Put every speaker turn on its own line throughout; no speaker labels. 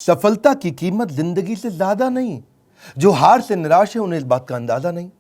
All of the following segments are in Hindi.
सफलता की कीमत जिंदगी से ज्यादा नहीं। जो हार से निराश है उन्हें इस बात का अंदाजा नहीं।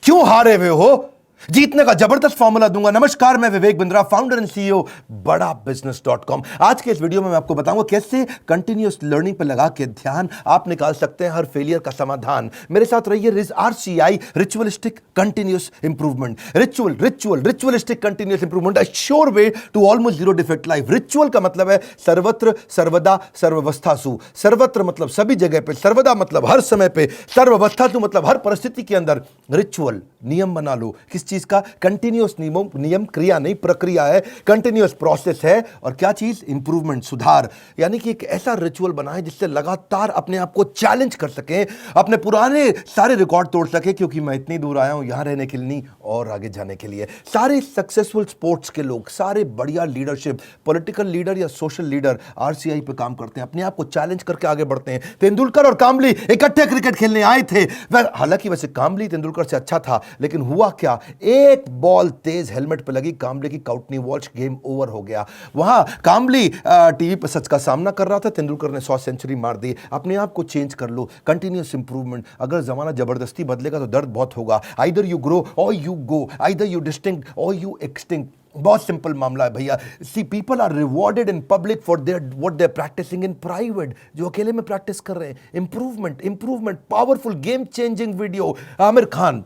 क्यों हारे हुए हो, जीतने का जबरदस्त फॉर्मूला दूंगा। नमस्कार, मैं Vivek Bindra, founder and CEO बड़ा बिजनेस.com। आज के इस वीडियो में मैं आपको बताऊंगा कैसे कंटिन्यूअस लर्निंग पर लगा के ध्यान आप निकाल सकते हैं हर फेलियर का समाधान। मेरे साथ रहिए। RCI, ritualistic continuous improvement. Ritualistic continuous improvement, a sure way to almost zero defect life. Ritual का मतलब है सर्वत्र, सर्वदा, सर्वावस्थासु। सर्वत्र मतलब सभी जगह पे, सर्वदा मतलब हर समय पे, सर्वावस्थासु मतलब हर परिस्थिति के अंदर। रिचुअल नियम बना लो। किस चीज का? कंटिन्यूअस नियम क्रिया नहीं, प्रक्रिया है, कंटिन्यूअस प्रोसेस है। और क्या चीज? इंप्रूवमेंट, सुधार। यानी कि एक ऐसा रिचुअल बनाए जिससे लगातार अपने आप को चैलेंज कर सके, अपने पुराने सारे रिकॉर्ड तोड़ सके। क्योंकि मैं इतनी दूर आया हूं यहां रहने के लिए नहीं, और आगे जाने के लिए। सारे सक्सेसफुल स्पोर्ट्स के लोग, सारे बढ़िया लीडरशिप, पॉलिटिकल लीडर या सोशल लीडर RCI पे काम करते हैं, अपने आप को चैलेंज करके आगे बढ़ते हैं। तेंदुलकर और कामली इकट्ठे क्रिकेट खेलने आए थे। हालांकि वैसे कामली तेंदुलकर से अच्छा था, लेकिन हुआ क्या? एक बॉल तेज हेलमेट पे लगी, कामले की काउट नहीं वॉच, गेम ओवर हो गया। वहां कामली टीवी पर सच का सामना कर रहा था, तेंदुलकर ने 100 सेंचुरी मार दी। अपने आप को चेंज कर लो, कंटिन्यूअस इंप्रूवमेंट। अगर जमाना जबरदस्ती बदलेगा तो दर्द बहुत होगा। Either you grow or you go, either you distinct or you extinct. बहुत सिंपल मामला है भैया। See people are rewarded in public for their what they are practising in private. जो अकेले में प्रैक्टिस कर रहे हैं, improvement, powerful game changing video. Aamir Khan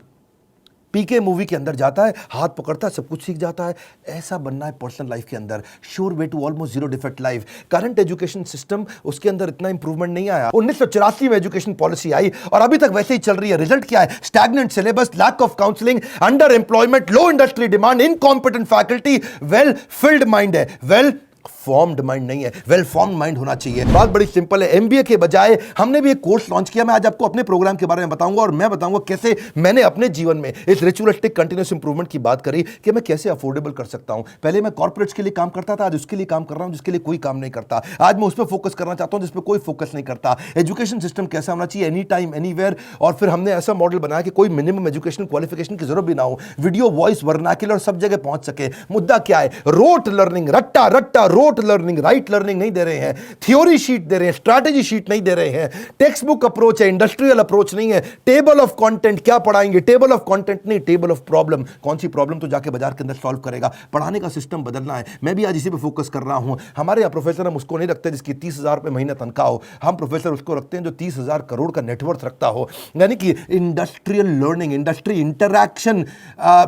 PK movie के अंदर जाता है, हाथ पकड़ता है, सब कुछ सीख जाता है। ऐसा बनना है पर्सनल लाइफ के अंदर। Sure way to almost zero defect life. Current education system, उसके अंदर इतना इंप्रूवमेंट नहीं आया। 1984 में एजुकेशन पॉलिसी आई और अभी तक वैसे ही चल रही है। रिजल्ट क्या है? Stagnant syllabus, lack of counselling, under employment, low industry demand, incompetent faculty. Well filled mind है, वेल फॉर्म्ड माइंड नहीं है, वेल फॉर्म्ड माइंड होना चाहिए। बात बड़ी सिंपल है। MBA के बजाय हमने भी एक कोर्स लॉन्च किया। मैं आज आपको अपने प्रोग्राम के बारे में बताऊंगा और मैं बताऊंगा कैसे मैंने अपने जीवन में इस रिचुअलिस्टिक कंटिन्यूअस इंप्रूवमेंट की बात करी कि मैं कैसे अफोर्डेबल कर सकता हूं। पहले मैं कॉर्पोरेट्स के लिए काम करता था, आज उसके लिए काम कर रहा हूं जिसके लिए कोई काम नहीं करता। आज मैं उस पर फोकस करना चाहता हूं जिस पर कोई फोकस नहीं करता। एजुकेशन सिस्टम कैसा होना चाहिए? Any time anywhere. और फिर हमने ऐसा मॉडल बनाया कि कोई मिनिमम एजुकेशन क्वालिफिकेशन की जरूरत भी ना हो, वीडियो, वॉइस, वर्नाक्युलर सब जगह पहुंच सके। मुद्दा क्या है? रोट लर्निंग, रट्टा रोट लर्निंग, राइट लर्निंग नहीं दे रहे हैं, थ्योरी शीट दे रहे हैं, स्ट्रैटेजी शीट नहीं दे रहे हैं। टेक्स्ट बुक अप्रोच है, इंडस्ट्रियल अप्रोच नहीं है। टेबल ऑफ कंटेंट क्या पढ़ाएंगे? टेबल ऑफ कंटेंट नहीं, टेबल ऑफ प्रॉब्लम। कौन सी प्रॉब्लम तो जाके बाजार के अंदर सॉल्व करेगा। पढ़ाने का सिस्टम बदलना है। मैं भी आज इसी पे फोकस कर रहा हूं। हमारे यहाँ प्रोफेसर हम उसको नहीं रखते जिसकी 30,000 रुपए महीना तनख्वाह हो। हम प्रोफेसर उसको रखते हैं जो 30,000 करोड़ का नेटवर्थ रखता हो। यानी कि industrial learning, industry interaction.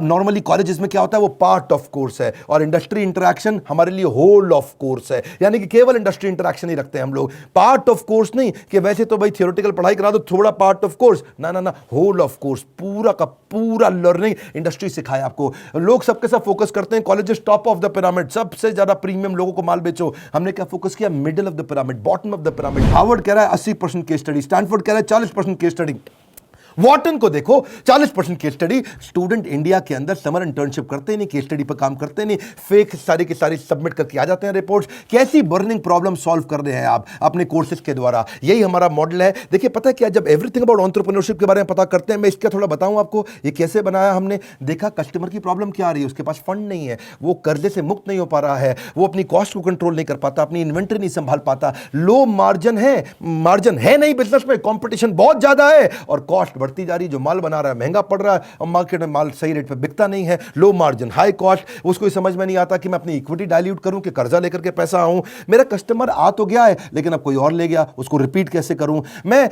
Normally colleges में क्या होता है? वो पार्ट ऑफ कोर्स है, और इंडस्ट्री इंटरैक्शन हमारे लिए होल ऑफ कोर्स है। यानी कि केवल इंडस्ट्री इंटरैक्शन ही रखते हैं हम लोग, पार्ट ऑफ कोर्स नहीं कि वैसे तो भाई थियोरेटिकल पढ़ाई करा दो, थोड़ा पार्ट ऑफ कोर्स। ना, होल ऑफ कोर्स, पूरा का पूरा लर्निंग इंडस्ट्री सिखाए आपको। लोग सबके साथ फोकस करते हैं colleges top of the pyramid, सबसे ज्यादा प्रीमियम लोगों को माल बेचो। हमने क्या फोकस किया? Middle of the pyramid, bottom of the pyramid. Harvard कह रहा है 80% केस स्टडी, स्टैनफोर्ड कह रहा है 40% केस स्टडी। वॉटन को देखो 40% केस स्टडी। स्टूडेंट इंडिया के अंदर समर इंटर्नशिप करते नहीं, केस स्टडी पर काम करते नहीं, फेक सारी की सारी सबमिट करके आ जाते हैं रिपोर्ट्स। कैसी बर्निंग प्रॉब्लम सॉल्व कर रहे हैं आप अपने कोर्सेज के द्वारा? यही हमारा मॉडल है। देखिए पता है क्या, जब एवरीथिंग अबाउट एंटरप्रेन्योरशिप के बारे में पता करते हैं, मैं इसका थोड़ा बताऊं आपको ये कैसे बनाया हमने। देखा कस्टमर की प्रॉब्लम क्या आ रही है, उसके पास फंड नहीं है, वो कर्जे से मुक्त नहीं हो पा रहा है, वो अपनी कॉस्ट को कंट्रोल नहीं कर पाता, अपनी इन्वेंटरी नहीं संभाल पाता, लो मार्जिन है नहीं बिजनेस में, कॉम्पिटिशन बहुत ज्यादा है और कॉस्ट बढ़ती जा रही है। जो माल बना रहा है महंगा पड़ रहा है और मार्केट में माल सही रेट पे बिकता नहीं है। Low margin, high cost. उसको समझ में नहीं आता कि मैं अपनी इक्विटी डाइल्यूट करूं कि कर्जा लेकर के पैसा आऊं। मेरा कस्टमर आ तो गया है लेकिन अब कोई और ले गया, उसको रिपीट कैसे करूं। मैं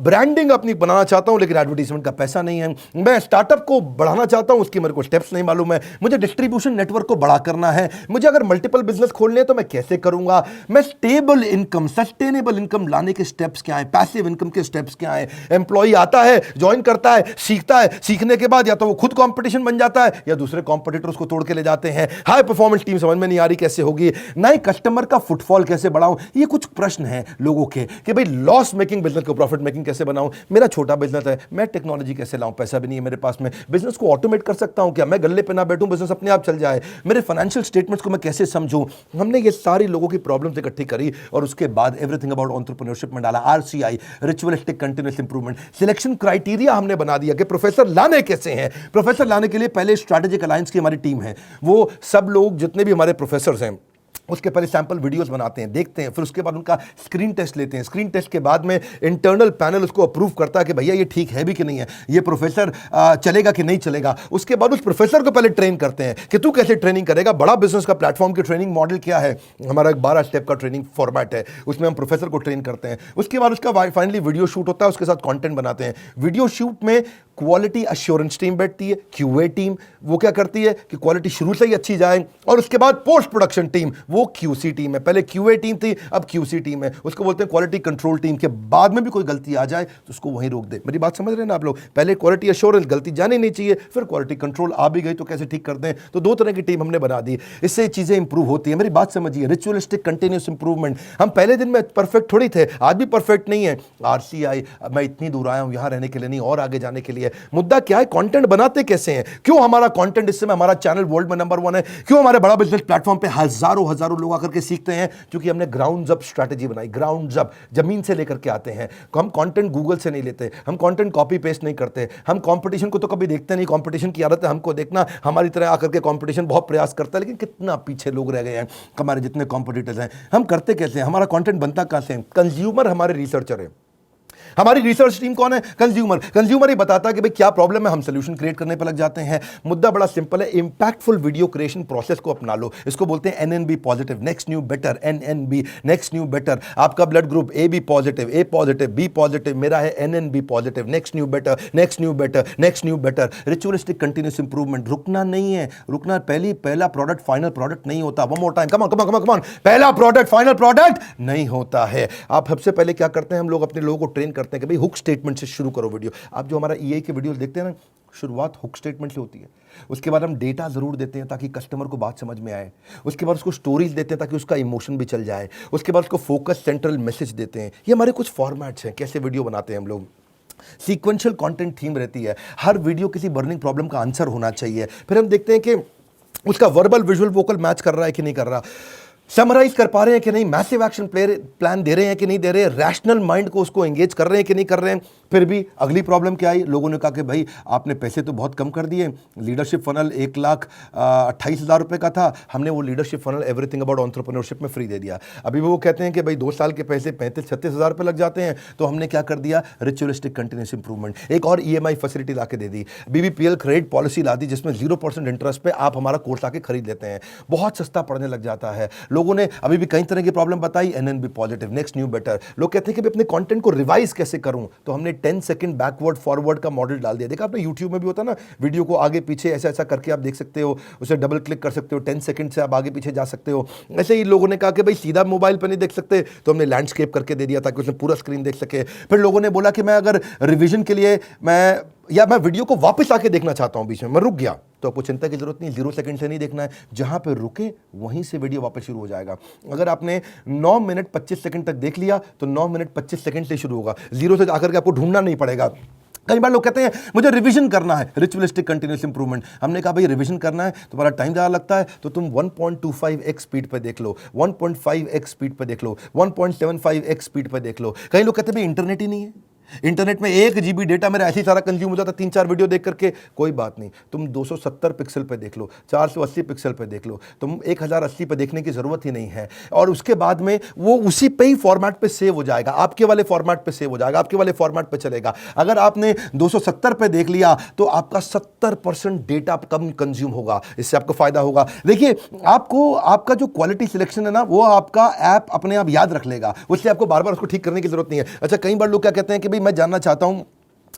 ब्रांडिंग अपनी बनाना चाहता हूं लेकिन एडवर्टाइजमेंट का पैसा नहीं है। मैं स्टार्टअप को बढ़ाना चाहता हूं, उसकी मेरे को स्टेप्स नहीं मालूम है। मुझे डिस्ट्रीब्यूशन नेटवर्क को बड़ा करना है। मुझे अगर मल्टीपल बिजनेस खोलने हैं तो मैं कैसे करूंगा। मैं स्टेबल इनकम, सस्टेनेबल इनकम लाने के स्टेप्स क्या है, पैसिव इनकम के स्टेप्स क्या है। एम्प्लॉई आता है, ज्वाइन करता है, सीखता है, सीखने के बाद या तो वो खुद कंपटीशन बन जाता है या दूसरे कंपटीटर उसको तोड़ के ले जाते हैं। हाई परफॉर्मेंस टीम समझ में नहीं आ रही कैसे होगी। नए कस्टमर का फुटफॉल कैसे बढ़ाऊं। ये कुछ प्रश्न हैं लोगों के कि भाई लॉस मेकिंग बिजनेस को प्रॉफिट मेकिंग कैसे बनाऊं। मेरा छोटा बिजनेस है, मैं टेक्नोलॉजी कैसे लाऊं, पैसा भी नहीं है मेरे पास में। बिजनेस को ऑटोमेट कर सकता हूं क्या? मैं गल्ले पे ना बैठूं, बिजनेस अपने आप चल जाए। मेरे फाइनेंशियल स्टेटमेंट्स को मैं कैसे समझूं। हमने ये सारी लोगों की प्रॉब्लम्स इकट्ठी करी और उसके बाद एवरीथिंग अबाउट एंटरप्रेन्योरशिप में डाला। RCI, ritualistic continuous improvement. Selection criteria हमने बना दिया कि प्रोफेसर लाने कैसे हैं। प्रोफेसर लाने के लिए पहले स्ट्रैटेजिक अलायंस की हमारी टीम है। वो सब लोग जितने भी हमारे प्रोफेसर हैं उसके पहले सैंपल वीडियोस बनाते हैं, देखते हैं, फिर उसके बाद उनका स्क्रीन टेस्ट लेते हैं। स्क्रीन टेस्ट के बाद में इंटरनल पैनल उसको अप्रूव करता है कि भैया ये ठीक है भी कि नहीं है, ये प्रोफेसर चलेगा कि नहीं चलेगा। उसके बाद उस प्रोफेसर को पहले ट्रेन करते हैं कि तू कैसे ट्रेनिंग करेगा। बड़ा बिजनेस का प्लेटफॉर्म की ट्रेनिंग मॉडल क्या है, हमारा एक 12 स्टेप का ट्रेनिंग फॉर्मेट है, उसमें हम प्रोफेसर को ट्रेन करते हैं। उसके बाद उसका फाइनली वीडियो शूट होता है, उसके साथ कंटेंट बनाते हैं। वीडियो शूट में क्वालिटी अश्योरेंस टीम बैठती है, क्यूए टीम, वो क्या करती है कि क्वालिटी शुरू से ही अच्छी जाए, और उसके बाद पोस्ट प्रोडक्शन टीम, वो क्यूसी टीम है। पहले क्यूए टीम थी, अब क्यूसी टीम है, उसको बोलते हैं क्वालिटी कंट्रोल टीम। के बाद में भी कोई गलती आ जाए तो उसको वहीं रोक दे। मेरी बात समझ रहे हैं ना आप लोग? पहले क्वालिटी अश्योरेंस, गलती जानी नहीं चाहिए, फिर क्वालिटी कंट्रोल, आ भी गई तो कैसे ठीक कर दें। तो 2 तरह की टीम हमने बना दी, इससे चीजें इंप्रूव होती है। मेरी बात समझिए, रिचुअलिस्टिक कंटिन्यूस इंप्रूवमेंट। हम पहले दिन में परफेक्ट थोड़ी थे, आज भी परफेक्ट नहीं है। आरसीआई, मैं इतनी दूर आया हूं यहां रहने के लिए नहीं, और आगे जाने के लिए। मुद्दा क्या है, कंटेंट बनाते कैसे हैं? क्यों हमारा कंटेंट इस समय हमारा चैनल वर्ल्ड में नंबर 1 है? क्यों हमारे बड़ा बिजनेस प्लेटफॉर्म पे हजारों लोग आकर के सीखते हैं? क्योंकि हमने ग्राउंड अप स्ट्रैटेजी बनाई, ग्राउंड अप, जमीन से लेकर के आते हैं। हम कंटेंट गूगल से नहीं लेते, हम कंटेंट कॉपी पेस्ट नहीं करते, हम कंपटीशन को तो कभी देखते नहीं। कंपटीशन की आदत है हमको देखना, हमारी तरह आकर के कंपटीशन बहुत प्रयास करता है, लेकिन कितना पीछे लोग रह गए हैं हमारे जितने कॉम्पिटिटर्स हैं। हम करते कैसे हैं? हमारा कंटेंट बनता कहां से? कंज्यूमर हमारे रिसर्चर है। हमारी रिसर्च टीम कौन है? कंज्यूमर। कंज्यूमर ही बताता है कि भाई क्या प्रॉब्लम है, हम सोल्यूशन क्रिएट करने पर लग जाते हैं। मुद्दा बड़ा सिंपल है, इंपैक्टफुल वीडियो क्रिएशन प्रोसेस को अपना लो। इसको बोलते हैं NNB positive, next new better, NNB, next new better. आपका blood group A B positive, A positive, B positive, मेरा है NNB positive, next new better, next new better, next new better. Ritualistic continuous improvement, रुकना नहीं है। रुकना, पहला प्रोडक्ट फाइनल प्रोडक्ट नहीं होता। One more time, come on, पहला प्रोडक्ट फाइनल प्रोडक्ट नहीं होता है। आप सबसे पहले क्या करते हैं, हम लोग अपने लोगों को ट्रेन करते हैं कि भाई हुक स्टेटमेंट से शुरू करो वीडियो। आप जो हमारा ईआई के वीडियो देखते हैं ना, शुरुआत हुक स्टेटमेंट से होती है। उसके बाद हम डेटा जरूर देते हैं ताकि कस्टमर को बात समझ में आए। उसके बाद उसको स्टोरीज देते हैं ताकि उसका इमोशन भी चल जाए। उसके बाद उसको फोकस सेंट्रल मैसेज देते हैं। ये हमारे कुछ फॉर्मेट्स हैं, कैसे वीडियो बनाते हैं हम लोग। सीक्वेंशियल कंटेंट थीम रहती है, हर वीडियो किसी बर्निंग प्रॉब्लम का आंसर होना चाहिए। फिर हम देखते हैं कि उसका वर्बल विजुअल वोकल मैच कर रहा है कि नहीं कर रहा, समराइज कर पा रहे हैं कि नहीं, मैसिव एक्शन प्लान दे रहे हैं कि नहीं दे रहे, रैशनल माइंड को उसको एंगेज कर रहे हैं कि नहीं कर रहे हैं। फिर भी अगली प्रॉब्लम क्या आई, लोगों ने कहा कि भाई आपने पैसे तो बहुत कम कर दिए, लीडरशिप फनल 1,28,000 रुपए का था, हमने वो leadership funnel everything about entrepreneurship में फ्री दे दिया। अभी वो कहते हैं कि भाई 2 साल के पैसे 35-36 हज़ार रुपये लग जाते हैं। तो हमने क्या कर दिया, रिचुअलिस्टिक कंटिन्यूस इंप्रूवमेंट, एक और ईएमआई फैसिलिटी ला के दे दी, बीबीपीएल क्रेडिट पॉलिसी ला दी, जिसमें 0% इंटरेस्ट पे आप हमारा कोर्स आके खरीद लेते हैं। बहुत सस्ता पड़ने लग जाता है। लोगों ने अभी भी कई तरह की प्रॉब्लम बताई, NNB positive, next new better. लोग कहते हैं कि अपने कंटेंट को रिवाइज कैसे करूं, तो हमने 10 सेकंड बैकवर्ड फॉरवर्ड का मॉडल डाल दिया। देखा आपने यूट्यूब में भी होता है ना, वीडियो को आगे पीछे ऐसा ऐसा करके आप देख सकते हो, उसे डबल क्लिक कर सकते हो, 10 सेकंड से आप आगे पीछे जा सकते हो। ऐसे ही लोगों ने कहा कि भाई सीधा मोबाइल पर नहीं देख सकते, तो हमने लैंडस्केप करके दे दिया ताकि उसमें पूरा स्क्रीन देख सके। फिर लोगों ने बोला कि मैं अगर रिविजन के लिए मैं वीडियो को वापस आके देखना चाहता हूं, बीच में मैं रुक गया, तो आपको चिंता की जरूरत नहीं, 0 सेकंड से नहीं देखना है, जहां पे रुके वहीं से वीडियो वापस शुरू हो जाएगा। अगर आपने 9 मिनट 25 सेकंड तक देख लिया तो 9 मिनट 25 सेकंड से शुरू होगा, 0 से आकर के आपको ढूंढना नहीं पड़ेगा। कई बार लोग कहते हैं मुझे रिवीजन करना है, रिचुअलिस्टिक कंटिन्यूस इंप्रूवमेंट। हमने कहा भाई रिवीजन करना है, तुम्हारा टाइम ज़्यादा लगता है, तो तुम 1.25x स्पीड पे देख लो, 1.5x स्पीड पे देख लो, 1.75x स्पीड पे देख लो। कई लोग कहते हैं भाई इंटरनेट ही नहीं है, इंटरनेट में 1 GB डेटा मेरा ऐसे ही सारा कंज्यूम हो जाता, 3-4 वीडियो देख करके। कोई बात नहीं, तुम 270 पिक्सल पे देख लो, 480 पिक्सल पे देख लो, तुम 1080 पे देखने की जरूरत ही नहीं है। और उसके बाद में वो उसी पे ही फॉर्मेट पे सेव हो जाएगा, आपके वाले फॉर्मेट पे सेव हो जाएगा, आपके वाले फॉर्मेट पे चलेगा। अगर आपने 270 पे देख लिया तो आपका 70% डेटा कम कंज्यूम होगा, इससे आपको फायदा होगा। देखिए, आपको आपका जो क्वालिटी सिलेक्शन है ना, वो आपका ऐप अपने आप याद रख लेगा, उससे आपको बार बार उसको ठीक करने की जरूरत नहीं है। अच्छा, कई बार लोग क्या कहते हैं कि भाई मैं जानना चाहता हूं,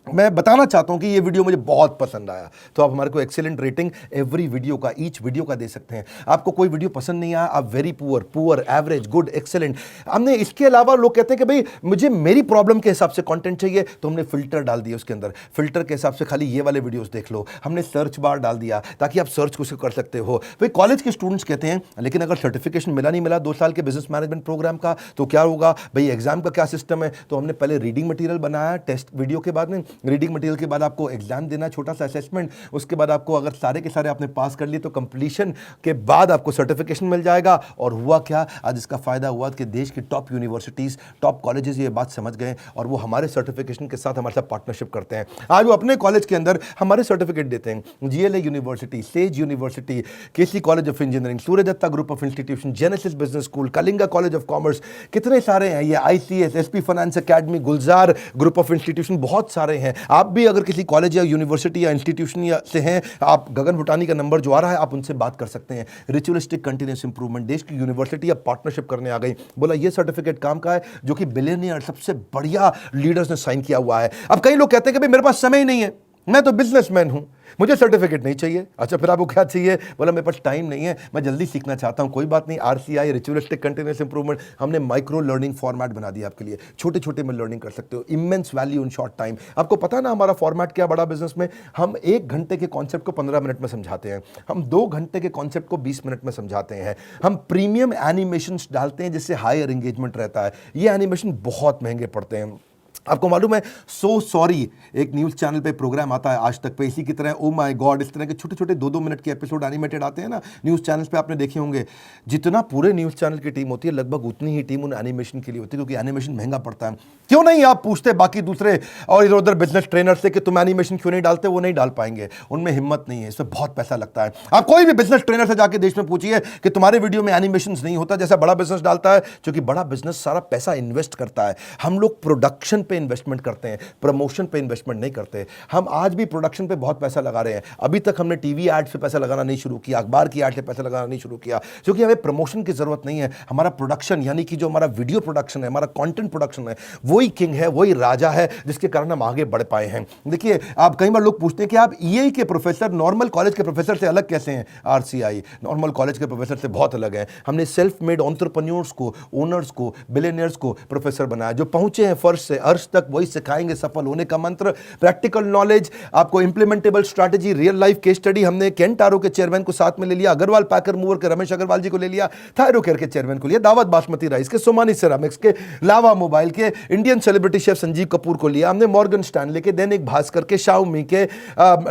मैं बताना चाहता हूं कि ये वीडियो मुझे बहुत पसंद आया, तो आप हमारे को एक्सीलेंट रेटिंग एवरी वीडियो का, ईच वीडियो का दे सकते हैं। आपको कोई वीडियो पसंद नहीं आया, आप very poor, average, good, excellent. हमने इसके अलावा लोग कहते हैं कि भाई मुझे मेरी प्रॉब्लम के हिसाब से कंटेंट चाहिए, तो हमने फिल्टर डाल दिया उसके अंदर, फिल्टर के हिसाब से खाली ये वाले वीडियोस देख लो। हमने सर्च बार डाल दिया ताकि आप सर्च कुछ कर सकते हो। भाई कॉलेज के स्टूडेंट्स कहते हैं लेकिन अगर सर्टिफिकेशन मिला नहीं मिला 2 साल के बिजनेस मैनेजमेंट प्रोग्राम का, तो क्या होगा भाई, एग्जाम का क्या सिस्टम है। तो हमने पहले रीडिंग मटेरियल बनाया टेस्ट वीडियो के बाद में, रीडिंग मटेरियल के बाद आपको एग्जाम देना, छोटा सा असेसमेंट, उसके बाद आपको अगर सारे के सारे आपने पास कर लिए तो कंप्लीशन के बाद आपको सर्टिफिकेशन मिल जाएगा। और हुआ क्या, आज इसका फायदा हुआ कि देश की टॉप यूनिवर्सिटीज, टॉप कॉलेजेस ये बात समझ गए और वो हमारे सर्टिफिकेशन के साथ हमारे साथ पार्टनरशिप करते हैं। आज वो अपने कॉलेज के अंदर हमारे सर्टिफिकेट देते हैं। GLA university, Sage university, KC college of engineering, Surya Datta group of institution, Genesis business school, Kalinga college of commerce, कितने सारे हैं ये, ICS, SP finance academy, Gulzar group of institution, बहुत सारे हैं। आप भी अगर किसी कॉलेज या यूनिवर्सिटी या इंस्टीट्यूशन से हैं, आप गगन भुटानी का नंबर जो आ रहा है आप उनसे बात कर सकते हैं। रिचुअलिस्टिक कंटिन्यूस इंप्रूवमेंट, देश की यूनिवर्सिटी अब पार्टनरशिप करने आ गई। बोला ये सर्टिफिकेट काम का है जो कि बिलियनियर सबसे बढ़िया लीडर्स ने साइन किया हुआ है। अब कई लोग कहते हैं कि भाई मेरे पास समय ही नहीं है, मैं तो बिजनेसमैन हूं, मुझे सर्टिफिकेट नहीं चाहिए। अच्छा फिर आपको क्या चाहिए? बोला मेरे पास टाइम नहीं है, मैं जल्दी सीखना चाहता हूं। कोई बात नहीं, आरसीआई, रिचुअलिस्टिक कंटिन्यूअस इंप्रूवमेंट, हमने माइक्रो लर्निंग फॉर्मेट बना दिया आपके लिए। छोटे छोटे में लर्निंग कर सकते हो, immense value in short time. आपको पता ना हमारा फॉर्मेट क्या बड़ा बिजनेस में, हम 1 घंटे के कॉन्सेप्ट को 15 मिनट में समझाते हैं, हम 2 घंटे के कॉन्सेप्ट को 20 मिनट में समझाते हैं, हम प्रीमियम एनिमेशन डालते हैं जिससे हायर एंगेजमेंट रहता है। ये एनिमेशन बहुत महंगे पड़ते हैं। आपको मालूम है, सो सॉरी एक न्यूज़ चैनल पे प्रोग्राम आता है आज तक पे, इसी की तरह ओ माय गॉड, इस तरह के छोटे छोटे 2-2 मिनट के एपिसोड एनिमेटेड आते हैं ना न्यूज़ चैनल्स पे, आपने देखे होंगे। जितना पूरे न्यूज़ चैनल की टीम होती है लगभग उतनी ही टीम उन एनिमेशन के लिए होती है, क्योंकि एनिमेशन महंगा पड़ता है। क्यों नहीं आप पूछते बाकी दूसरे और इधर उधर बिजनेस ट्रेनर से कि तुम एनिमेशन क्यों नहीं डालते? वो नहीं डाल पाएंगे, उनमें हिम्मत नहीं है, इसमें बहुत पैसा लगता है। आप कोई भी बिजनेस ट्रेनर से जाके देश में पूछिए कि तुम्हारे वीडियो में एनिमेशन नहीं होता जैसा बड़ा बिजनेस डालता है, क्योंकि बड़ा बिजनेस सारा पैसा इन्वेस्ट करता है। हम लोग प्रोडक्शन पे इन्वेस्टमेंट करते हैं, प्रमोशन पे इन्वेस्टमेंट नहीं करते। हम आज भी प्रोडक्शन पे बहुत पैसा लगा रहे हैं। अभी तक हमने टीवी एड से पैसा लगाना नहीं शुरू किया, अखबार की एड से पैसा लगाना नहीं शुरू किया, क्योंकि हमें प्रमोशन की जरूरत नहीं है। हमारा प्रोडक्शन यानी कि जो हमारा वीडियो प्रोडक्शन है, हमारा कंटेंट प्रोडक्शन है, वही किंग है, वही राजा है, जिसके कारण हम आगे बढ़ पाए हैं। देखिए, आप कई बार लोग पूछते हैं कि आप ईए के प्रोफेसर नॉर्मल कॉलेज के प्रोफेसर से अलग कैसे हैं? आरसीआई नॉर्मल कॉलेज के प्रोफेसर से बहुत अलग है। हमने सेल्फ मेड एंटरप्रेन्योर्स को, ओनर्स को, बिलियनियर्स को प्रोफेसर बनाया, जो पहुंचे हैं फर्श से अर्श तक, वही सिखाएंगे सफल होने का मंत्र, प्रैक्टिकल नॉलेज, आपको implementable strategy, real life case study. हमने केंटारो के चेयरमैन को साथ में ले लिया, अग्रवाल पैकर मूवर के रमेश अग्रवाल जी को ले लिया, थायरोकेयर के चेयरमैन को लिया, दावत बासमती राइस के, सोमानी सिरामिक्स के, लावा मोबाइल के Indian celebrity chef Sanjeev Kapoor को लिया हमने, मॉर्गन स्टैनले के, दैनिक भास्कर के, शाओमी के,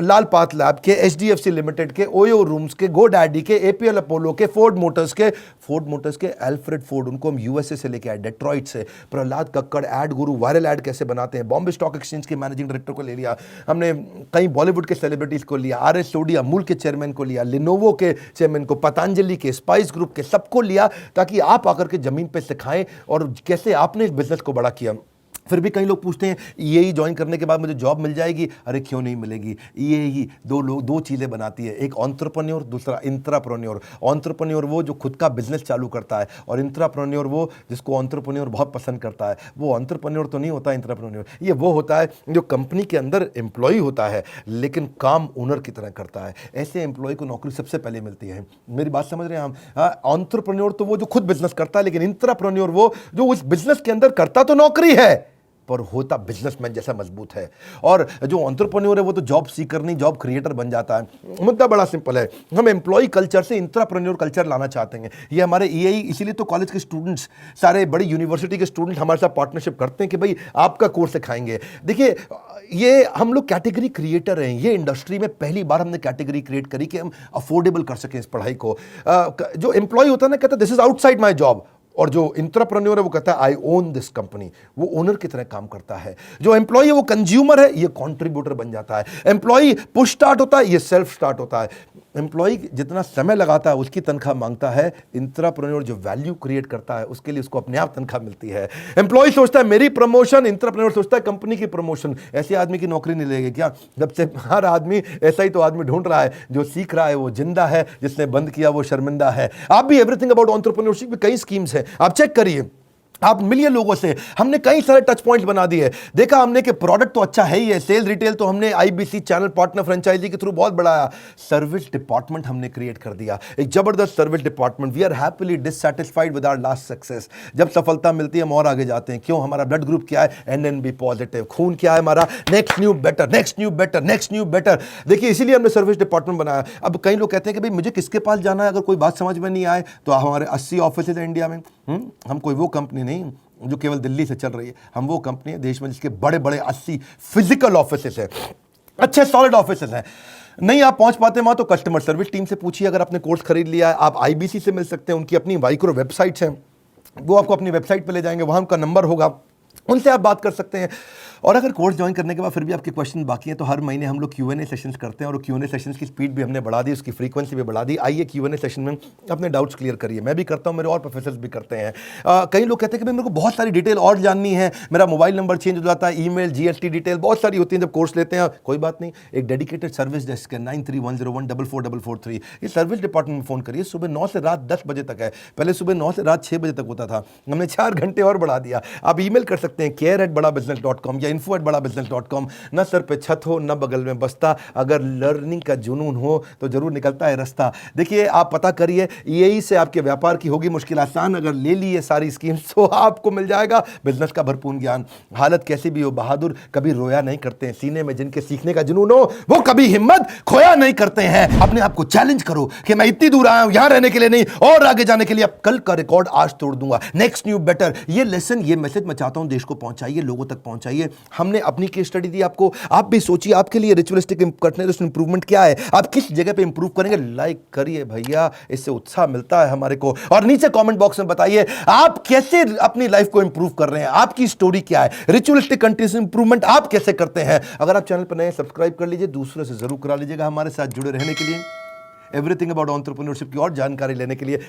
लाल पात लैब के, एचडीएफसी लिमिटेड के, ओयो रूम्स के, गोडैडी के, एपीएल अपोलो के, फोर्ड मोटर्स के एल्फ्रेड फोर्ड, उनको हम यूएसए से लेके आए, डेट्रॉइट से। प्रहलाद कक्कड़, एड गुरु, वायरल एड कैसे बनाते हैं, बॉम्बे स्टॉक एक्सचेंज के मैनेजिंग डायरेक्टर को ले लिया हमने, कई बॉलीवुड के सेलिब्रिटीज को लिया, आरएस सोडी अमूल के चेयरमैन को लिया, लिनोवो के चेयरमैन को, पतंजलि के, स्पाइस ग्रुप के, सबको लिया ताकि आप आकर के जमीन पे सिखाएं और कैसे आपने इस बिजनेस को बड़ा किया। फिर भी कई लोग पूछते हैं ईएई ज्वाइन करने के बाद मुझे जॉब मिल जाएगी? अरे क्यों नहीं मिलेगी। ईएई दो चीज़ें बनाती है, एक एंटरप्रेन्योर, दूसरा इंट्राप्रेन्योर। एंटरप्रेन्योर वो जो खुद का बिजनेस चालू करता है, और इंट्राप्रेन्योर वो जिसको एंटरप्रेन्योर बहुत पसंद करता है। वो एंटरप्रेन्योर तो नहीं होता इंट्राप्रेन्योर, ये वो होता है जो कंपनी के अंदर एम्प्लॉय होता है लेकिन काम ओनर की तरह करता है। ऐसे एम्प्लॉय को नौकरी सबसे पहले मिलती है। मेरी बात समझ रहे हैं हम? एंटरप्रेन्योर तो वो जो खुद बिजनेस करता है, लेकिन इंट्राप्रेन्योर वो जो उस बिजनेस के अंदर करता तो नौकरी है पर होता बिजनेसमैन जैसा मजबूत है। और जो एंटरप्रेन्योर है वो तो जॉब सीकर नहीं, जॉब क्रिएटर बन जाता है। मुद्दा बड़ा सिंपल है, हम एम्प्लॉय कल्चर से इंट्राप्रेन्योर कल्चर लाना चाहते हैं। ये हमारे ईएई, इसीलिए तो कॉलेज के स्टूडेंट्स, सारे बड़ी यूनिवर्सिटी के स्टूडेंट हमारे साथ पार्टनरशिप करते हैं कि भाई आपका कोर्स सिखाएंगे। देखिए, ये हम लोग कैटेगरी क्रिएटर हैं। ये इंडस्ट्री में पहली बार हमने कैटेगरी क्रिएट करी कि हम अफोर्डेबल कर सकें इस पढ़ाई को। जो एम्प्लॉय होता है ना, कहता है this is outside my job, और जो इंट्राप्रेन्योर है वो कहता है आई ओन दिस कंपनी, वो ओनर की तरह काम करता है। जो एम्प्लॉय है वो कंज्यूमर है, ये कंट्रीब्यूटर बन जाता है। एम्प्लॉय पुश स्टार्ट होता है, ये सेल्फ स्टार्ट होता है। एम्प्लॉय जितना समय लगाता है उसकी तनख्वाह मांगता है, इंट्राप्रेन्योर जो वैल्यू क्रिएट करता है उसके लिए उसको अपने आप तनख्वाह मिलती है। एम्प्लॉय सोचता है मेरी प्रमोशन, इंट्राप्रेन्योर सोचता है कंपनी की प्रमोशन। ऐसे आदमी की नौकरी नहीं लगेगी क्या? जब से हर आदमी ऐसा ही तो आदमी ढूंढ रहा है, जो सीख रहा है वो जिंदा है, जिसने बंद किया वो शर्मिंदा है। आप भी एवरीथिंग अबाउट एंटरप्रेन्योरशिप में कई स्कीम्स हैं, आप चेक करिए। आप मिलिए लोगों से, हमने कई सारे टच पॉइंट्स बना दिए। देखा हमने कि प्रोडक्ट तो अच्छा है ही है, सेल रिटेल तो हमने आईबीसी चैनल पार्टनर फ्रेंचाइजी के थ्रू बहुत बढ़ाया। सर्विस डिपार्टमेंट हमने क्रिएट कर दिया, एक जबरदस्त service department. We are happily dissatisfied with our last success. जब सफलता मिलती है हम और आगे जाते हैं। क्यों? हमारा ब्लड ग्रुप क्या है? NNB positive. खून क्या है हमारा? Next new better, next new better, next new better. देखिए, इसीलिए हमने सर्विस डिपार्टमेंट बनाया। अब कई लोग कहते हैं कि भाई मुझे किसके पास जाना है अगर कोई बात समझ में नहीं आए, तो हमारे 80 ऑफिस है इंडिया में। हम कोई वो कंपनी नहीं, जो केवल दिल्ली से चल रही है। हम वो कंपनी है देश में जिसके बड़े बड़े 80 फिजिकल ऑफिसेस हैं, अच्छे सॉलिड ऑफिसेस हैं। नहीं आप पहुंच पाते वहां तो कस्टमर सर्विस टीम से पूछिए। अगर आपने कोर्स खरीद लिया है, आप आईबीसी से मिल सकते हैं, उनकी अपनी माइक्रो वेबसाइट्स हैं, वो आपको अपनी वेबसाइट पे ले जाएंगे, वहां उनका नंबर होगा, उनसे आप बात कर सकते हैं। और अगर कोर्स ज्वाइन करने के बाद फिर भी आपके क्वेश्चन बाकी हैं तो हर महीने हम लोग Q&A सेशंस करते हैं, और Q&A सेशंस की स्पीड भी हमने बढ़ा दी, उसकी फ्रीक्वेंसी भी बढ़ा दी। आइए Q&A सेशन में अपने डाउट्स क्लियर करिए। मैं भी करता हूं, मेरे और प्रोफेसर्स भी करते हैं। कई लोग कहते हैं कि भाई मेरे को बहुत सारी डिटेल और जाननी है, मेरा मोबाइल नंबर चेंज हो जाता है, ईमेल, GST डिटेल बहुत सारी होती है जब कोर्स लेते हैं। कोई बात नहीं, एक डेडिकेटेड सर्विस डेस्क है 9310144443। ये सर्विस डिपार्टमेंट में फ़ोन करिए। सुबह 9 से रात 10 बजे तक है, पहले सुबह 9 से रात 6 बजे तक होता था, हमने 4 घंटे और बढ़ा दिया। आप ईमेल कर सकते हैं care@badabusiness.com या info@badabusiness.com। न सर पे छत हो न बगल में बस्ता, अगर लर्निंग का जुनून हो तो जरूर निकलता है रास्ता। देखिए आप पता करिए, यही से आपके व्यापार की होगी मुश्किल आसान। अगर ले लिए सारी स्कीम्स तो आपको मिल जाएगा बिजनेस का भरपूर ज्ञान। हालत कैसी भी हो, बहादुर कभी रोया नहीं करते हैं। सीने में जिनके सीखने का जुनून हो वो कभी हिम्मत खोया नहीं करते हैं। अपने आप को चैलेंज करो कि मैं इतनी दूर आया हूं यहां रहने के लिए नहीं, और आगे जाने के लिए। अब कल का रिकॉर्ड आज तोड़ दूंगा, नेक्स्ट न्यू बेटर। ये लेसन, ये मैसेज मैं चाहता हूं देश को पहुंचाइए, लोगों तक पहुंचाइए। हमने अपनी केस स्टडी दी आपको, आप भी सोचिए आपके लिए रिचुअलिस्टिक कंटिन्यूअस इंप्रूवमेंट क्या है, आप किस जगह पे इंप्रूव करेंगे। लाइक करिए भैया, इससे उत्साह मिलता है हमारे को। और नीचे कमेंट बॉक्स में बताइए आप कैसे अपनी लाइफ को इंप्रूव कर रहे हैं, आपकी स्टोरी क्या है, रिचुअलिस्टिक कंटिन्यूअस इंप्रूवमेंट आप कैसे करते हैं। अगर आप चैनल पर नए, सब्सक्राइब कर लीजिए, दूसरों से जरूर करा लीजिएगा। हमारे साथ जुड़े रहने के लिए, एवरीथिंग अबाउट एंटरप्रेन्योरशिप की और जानकारी लेने के लिए